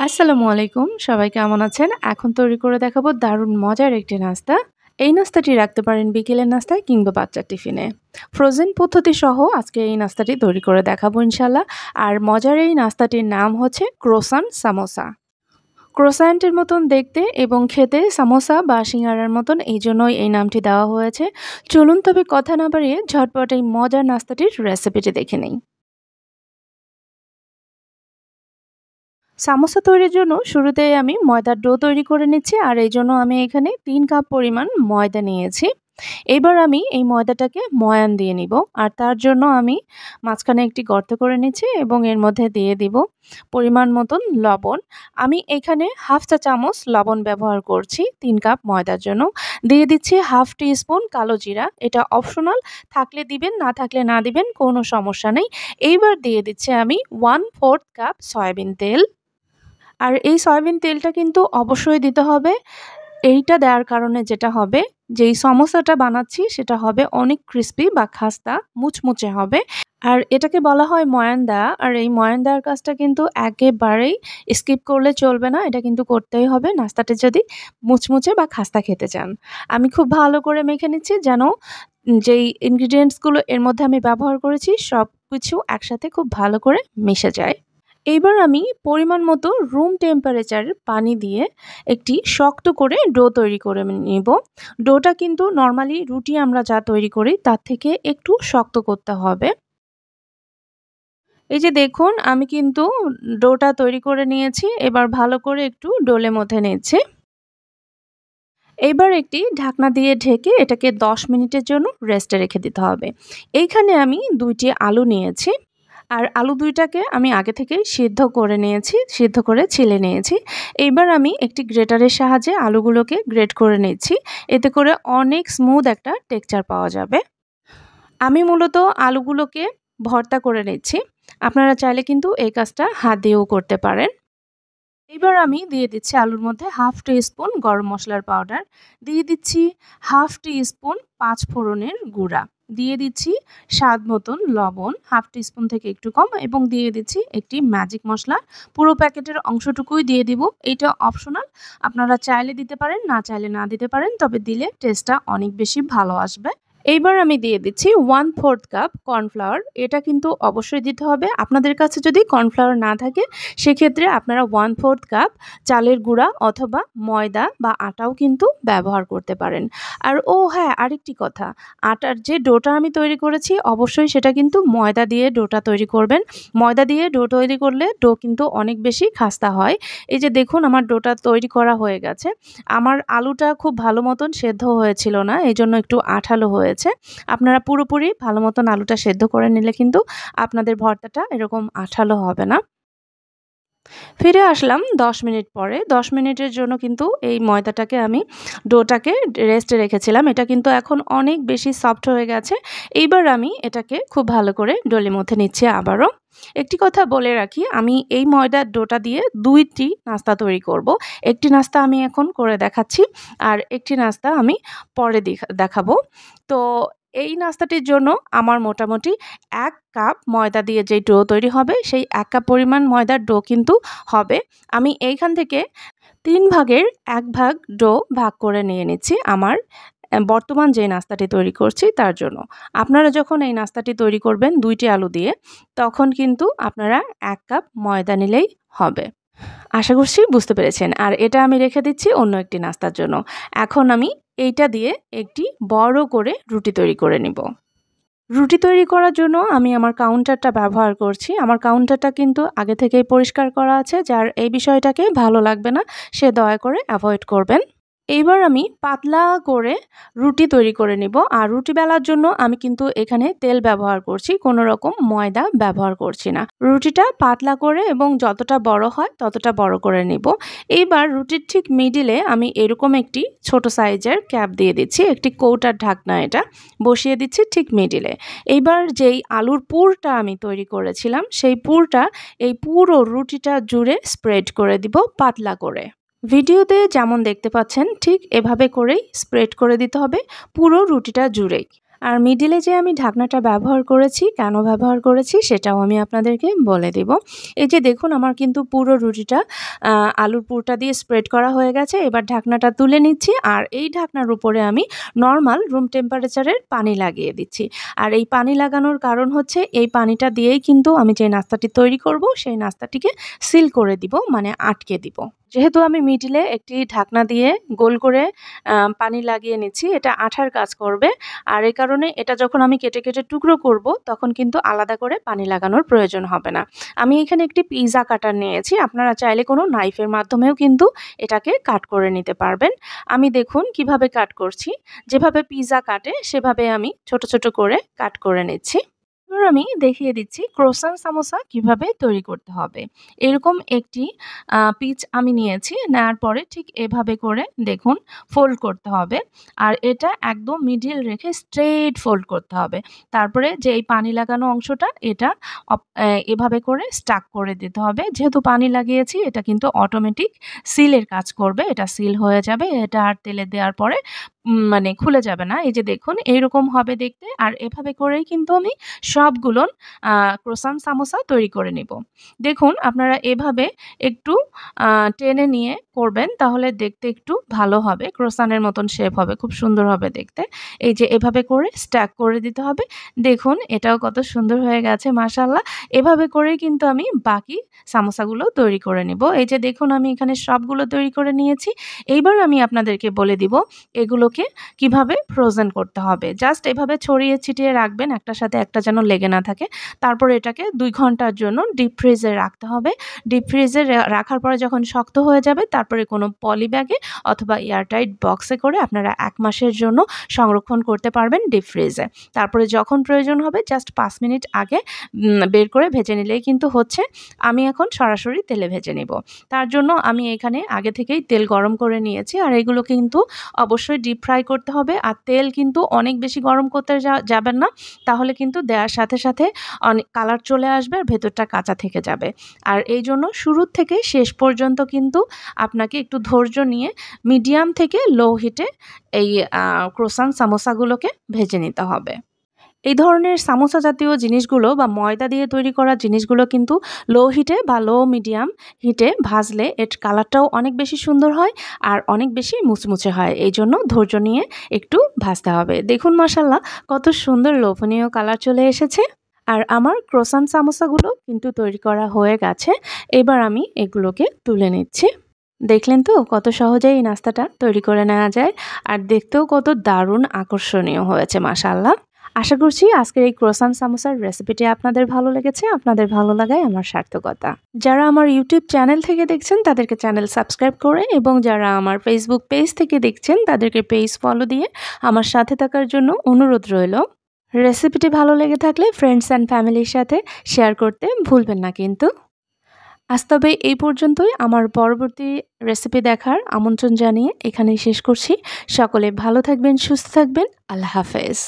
আসসালামু আলাইকুম। সবাই কেমন আছেন? এখন তৈরি করে দেখাবো দারুণ মজার একটি নাস্তা। এই নাস্তাটি রাখতে পারেন বিকেলের নাস্তায় কিংবা বাচ্চার টিফিনে। ফ্রোজেন পদ্ধতি সহ আজকে এই নাস্তাটি তৈরি করে দেখাবো ইনশাআল্লাহ। আর মজার এই নাস্তাটির নাম হচ্ছে ক্রোসান সামোসা। ক্রোসান্টের মতন দেখতে এবং খেতে সামোসা বা সিঙ্গারার মতন, এইজন্যই এই নামটি দেওয়া হয়েছে। চলুন তবে কথা না বাড়িয়ে ঝটপট এই মজার নাস্তাটির রেসিপিটি দেখে নেই। সামোসা তৈরির জন্য শুরুতেই আমি ময়দার ডো তৈরি করে নিচ্ছি, আর এই জন্য আমি এখানে 3 কাপ পরিমাণ ময়দা নিয়েছি। এবার আমি এই ময়দাটাকে ময়ান দিয়ে নিব, আর তার জন্য আমি মাঝখানে একটি গর্ত করে নিচ্ছি এবং এর মধ্যে দিয়ে দিব পরিমাণ মতন লবণ। আমি এখানে হাফ চা চামচ লবণ ব্যবহার করছি 3 কাপ ময়দার জন্য। দিয়ে দিচ্ছি হাফ টি স্পুন কালো জিরা, এটা অপশনাল, থাকলে দিবেন না থাকলে না দিবেন, কোনো সমস্যা নেই। এইবার দিয়ে দিচ্ছি আমি 1/4 কাপ সয়াবিন তেল। আর এই সয়াবিন তেলটা কিন্তু অবশ্যই দিতে হবে। এইটা দেওয়ার কারণে যেটা হবে, যেই সমোসাটা বানাচ্ছি সেটা হবে অনেক ক্রিস্পি বা খাস্তা মুচমুচে হবে। আর এটাকে বলা হয় ময়ান দেওয়া, আর এই ময়ান দেওয়ার কাজটা কিন্তু একেবারেই স্কিপ করলে চলবে না। এটা কিন্তু করতেই হবে নাস্তাটা যদি মুচমুচে বা খাস্তা খেতে চান। আমি খুব ভালো করে মেখে নিচ্ছি যেন যেই ইনগ্রিডিয়েন্টসগুলো এর মধ্যে আমি ব্যবহার করেছি সবকিছু একসাথে খুব ভালো করে মিশে যায়। এইবার আমি পরিমাণ মতো রুম টেম্পারেচার পানি দিয়ে একটি শক্ত করে ডো তৈরি করে নিব। ডোটা কিন্তু নরমালি রুটি আমরা যা তৈরি করি তার থেকে একটু শক্ত করতে হবে। এই যে দেখুন আমি কিন্তু ডোটা তৈরি করে নিয়েছি। এবার ভালো করে একটু ডোলের মধ্যে নিচ্ছি। এইবার একটি ঢাকনা দিয়ে ঢেকে এটাকে ১০ মিনিটের জন্য রেস্টে রেখে দিতে হবে। এইখানে আমি ২টি আলু নিয়েছি। আর আলু ২টাকে আমি আগে থেকেই সিদ্ধ করে নিয়েছি, সিদ্ধ করে ছিলে নিয়েছি। এইবার আমি একটি গ্রেটারের সাহায্যে আলুগুলোকে গ্রেট করে নিচ্ছি। এতে করে অনেক স্মুথ একটা টেক্সচার পাওয়া যাবে। আমি মূলত আলুগুলোকে ভর্তা করে নিচ্ছি। আপনারা চাইলে কিন্তু এই কাজটা হাত দিয়েও করতে পারেন। এবার আমি দিয়ে দিচ্ছি আলুর মধ্যে হাফ টি স্পুন গরম মশলার পাউডার, দিয়ে দিচ্ছি হাফ টি স্পুন ৫ ফোড়নের গুঁড়া, দিয়ে দিচ্ছি স্বাদ মতন লবণ হাফ টি স্পুন থেকে একটু কম, এবং দিয়ে দিচ্ছি একটি ম্যাজিক মশলা। পুরো প্যাকেটের অংশটুকুই দিয়ে দিব। এটা অপশনাল, আপনারা চাইলে দিতে পারেন না চাইলে না দিতে পারেন, তবে দিলে টেস্টটা অনেক বেশি ভালো আসবে। এইবার আমি দিয়ে দিচ্ছি 1/4 কাপ কর্নফ্লাওয়ার। এটা কিন্তু অবশ্যই দিতে হবে। আপনাদের কাছে যদি কর্নফ্লাওয়ার না থাকে সেক্ষেত্রে আপনারা 1/4 কাপ চালের গুঁড়া অথবা ময়দা বা আটাও কিন্তু ব্যবহার করতে পারেন। আর হ্যাঁ, আরেকটি কথা, আটার যে ডোটা আমি তৈরি করেছি অবশ্যই সেটা কিন্তু ময়দা দিয়ে ডোটা তৈরি করবেন। ময়দা দিয়ে ডো তৈরি করলে ডো কিন্তু অনেক বেশি খাস্তা হয়। এই যে দেখুন আমার ডোটা তৈরি করা হয়ে গেছে। আমার আলুটা খুব ভালো মতন সেদ্ধ হয়েছিল না, এজন্য একটু আঠালো হয়েছে। আপনারা পুরোপুরি ভালো মতন আলুটা সেদ্ধ করে নিলে কিন্তু আপনাদের ভর্তাটা এরকম আঠালো হবে না। ফিরে আসলাম ১০ মিনিট পরে। ১০ মিনিটের জন্য কিন্তু এই ময়দাটাকে আমি ডোটাকে রেস্টে রেখেছিলাম। এটা কিন্তু এখন অনেক বেশি সফট হয়ে গেছে। এইবার আমি এটাকে খুব ভালো করে ডোলে মধ্যে নিচ্ছি আবারও। একটি কথা বলে রাখি, আমি এই ময়দার ডোটা দিয়ে ২টি নাস্তা তৈরি করব। একটি নাস্তা আমি এখন করে দেখাচ্ছি, আর একটি নাস্তা আমি পরে দেখাবো। তো এই নাস্তাটির জন্য আমার মোটামুটি ১ কাপ ময়দা দিয়ে যেই ডো তৈরি হবে সেই ১ কাপ পরিমাণ ময়দার ডো কিন্তু হবে। আমি এইখান থেকে ৩ ভাগের ১ ভাগ ডো ভাগ করে নিয়ে নিচ্ছি আমার বর্তমান যে নাস্তাটি তৈরি করছি তার জন্য। আপনারা যখন এই নাস্তাটি তৈরি করবেন ২টি আলু দিয়ে, তখন কিন্তু আপনারা ১ কাপ ময়দা নিলেই হবে। আশা করছি বুঝতে পেরেছেন। আর এটা আমি রেখে দিচ্ছি অন্য একটি নাস্তার জন্য। এখন আমি এইটা দিয়ে একটি বড় করে রুটি তৈরি করে নিব। রুটি তৈরি করার জন্য আমি আমার কাউন্টারটা ব্যবহার করছি। আমার কাউন্টারটা কিন্তু আগে থেকেই পরিষ্কার করা আছে। যার এই বিষয়টাকে ভালো লাগবে না সে দয়া করে এভয়েড করবেন। এইবার আমি পাতলা করে রুটি তৈরি করে নিব। আর রুটি বেলার জন্য আমি কিন্তু এখানে তেল ব্যবহার করছি, কোনো রকম ময়দা ব্যবহার করছি না। রুটিটা পাতলা করে এবং যতটা বড় হয় ততটা বড় করে নিব। এইবার রুটির ঠিক মিডিলে আমি এরকম একটি ছোট সাইজের ক্যাপ দিয়ে দিচ্ছি, একটি কৌটার ঢাকনা এটা বসিয়ে দিচ্ছি ঠিক মিডিলে। এইবার যেই আলুর পুরটা আমি তৈরি করেছিলাম সেই পুরটা এই পুরো রুটিটা জুড়ে স্প্রেড করে দিব পাতলা করে। ভিডিওতে যেমন দেখতে পাচ্ছেন ঠিক এভাবে করেই স্প্রেড করে দিতে হবে পুরো রুটিটা জুড়েই। আর মিডিলে যে আমি ঢাকনাটা ব্যবহার করেছি, কেন ব্যবহার করেছি সেটাও আমি আপনাদেরকে বলে দেব। এই যে দেখুন আমার কিন্তু পুরো রুটিটা আলুর পুরটা দিয়ে স্প্রেড করা হয়ে গেছে। এবার ঢাকনাটা তুলে নিচ্ছি আর এই ঢাকনার উপরে আমি নরমাল রুম টেম্পারেচারের পানি লাগিয়ে দিচ্ছি। আর এই পানি লাগানোর কারণ হচ্ছে এই পানিটা দিয়েই কিন্তু আমি যে নাস্তাটি তৈরি করব সেই নাস্তাটিকে সিল করে দিব, মানে আটকে দিব। যেহেতু আমি মিডিলে একটি ঢাকনা দিয়ে গোল করে পানি লাগিয়ে নিচ্ছি, এটা আঠার কাজ করবে। আর এই কারণে এটা যখন আমি কেটে কেটে টুকরো করব তখন কিন্তু আলাদা করে পানি লাগানোর প্রয়োজন হবে না। আমি এখানে একটি পিৎজা কাটার নিয়েছি, আপনারা চাইলে কোনো নাইফের মাধ্যমেও কিন্তু এটাকে কাট করে নিতে পারবেন। আমি দেখুন কিভাবে কাট করছি, যেভাবে পিৎজা কাটে সেভাবে আমি ছোট ছোট করে কাট করে নিচ্ছি। এবার আমি দেখিয়ে দিচ্ছি ক্রোসান সামোসা কিভাবে তৈরি করতে হবে। এরকম একটি পিচ আমি নিয়েছি, নেওয়ার পরে ঠিক এভাবে করে দেখুন ফোল্ড করতে হবে। আর এটা একদম মিডিল রেখে স্ট্রেইট ফোল্ড করতে হবে। তারপরে যে এই পানি লাগানো অংশটা এটা এভাবে করে স্টাক করে দিতে হবে। যেহেতু পানি লাগিয়েছি এটা কিন্তু অটোমেটিক সিলের কাজ করবে, এটা সিল হয়ে যাবে। এটা আর তেলে দেওয়ার পরে মানে খুলে যাবে না। এই যে দেখুন এইরকম হবে দেখতে। আর এভাবে করেই কিন্তু আমি সবগুলো ক্রোসান সামোসা তৈরি করে নিব। দেখুন আপনারা এভাবে একটু টেনে নিয়ে করবেন, তাহলে দেখতে একটু ভালো হবে, ক্রোসানের মতন শেপ হবে, খুব সুন্দর হবে দেখতে। এই যে এভাবে করে স্ট্যাক করে দিতে হবে। দেখুন এটাও কত সুন্দর হয়ে গেছে মাশাআল্লাহ। এভাবে করেই কিন্তু আমি বাকি সামোসাগুলো তৈরি করে নিব। এই যে দেখুন আমি এখানে সবগুলো তৈরি করে নিয়েছি। এইবার আমি আপনাদেরকে বলে দিব এগুলোকে কিভাবে ফ্রোজেন করতে হবে। জাস্ট এভাবে ছড়িয়ে ছিটিয়ে রাখবেন, একটার সাথে একটা যেন লেগে না থাকে। তারপর এটাকে 2 ঘন্টার জন্য ডিপ ফ্রিজে রাখতে হবে। ডিপ ফ্রিজে রাখার পরে যখন শক্ত হয়ে যাবে তারপরে কোনো পলি ব্যাগে অথবা এয়ারটাইট বক্সে করে আপনারা 1 মাসের জন্য সংরক্ষণ করতে পারবেন ডিপ ফ্রিজে। তারপরে যখন প্রয়োজন হবে জাস্ট 5 মিনিট আগে বের করে ভেজে নিলেই কিন্তু হচ্ছে। আমি এখন সরাসরি তেলে ভেজে নিব। তার জন্য আমি এখানে আগে থেকেই তেল গরম করে নিয়েছি। আর এগুলো কিন্তু অবশ্যই ডিপ ফ্রাই করতে হবে। আর তেল কিন্তু অনেক বেশি গরম করতে যাবেন না, তাহলে কিন্তু দেওয়ার সাথে সাথে অনেক কালার চলে আসবে আর ভেতরটা কাঁচা থেকে যাবে। আর এই জন্য শুরু থেকে শেষ পর্যন্ত কিন্তু আপনাকে একটু ধৈর্য নিয়ে মিডিয়াম থেকে লো হিটে এই ক্রোসান সামোসাগুলোকে ভেজে নিতে হবে। এই ধরনের সামোসা জাতীয় জিনিসগুলো বা ময়দা দিয়ে তৈরি করা জিনিসগুলো কিন্তু লো হিটে বা লো মিডিয়াম হিটে ভাজলে এর কালারটাও অনেক বেশি সুন্দর হয় আর অনেক বেশি মুচমুচে হয়। এই জন্য ধৈর্য নিয়ে একটু ভাজতে হবে। দেখুন মাশাআল্লাহ কত সুন্দর লোভনীয় কালার চলে এসেছে। আর আমার ক্রোসান সামোসাগুলো কিন্তু তৈরি করা হয়ে গেছে। এবার আমি এগুলোকে তুলে নিচ্ছি। দেখলেন তো কত সহজেই এই নাস্তাটা তৈরি করে নেওয়া যায় আর দেখতেও কত দারুণ আকর্ষণীয় হয়েছে মাশাআল্লাহ। আশা করছি আজকের এই ক্রোসান সামোসার রেসিপিটি আপনাদের ভালো লেগেছে। আপনাদের ভালো লাগাই আমার সার্থকতা। যারা আমার ইউটিউব চ্যানেল থেকে দেখছেন তাদেরকে চ্যানেল সাবস্ক্রাইব করে এবং যারা আমার ফেসবুক পেজ থেকে দেখছেন তাদেরকে পেজ ফলো দিয়ে আমার সাথে থাকার জন্য অনুরোধ রইল। রেসিপিটি ভালো লেগে থাকলে ফ্রেন্ডস অ্যান্ড ফ্যামিলির সাথে শেয়ার করতে ভুলবেন না কিন্তু। আজ তবে এই পর্যন্তই। আমার পরবর্তী রেসিপি দেখার আমন্ত্রণ জানিয়ে এখানেই শেষ করছি। সকলে ভালো থাকবেন, সুস্থ থাকবেন। আল্লাহ হাফেজ।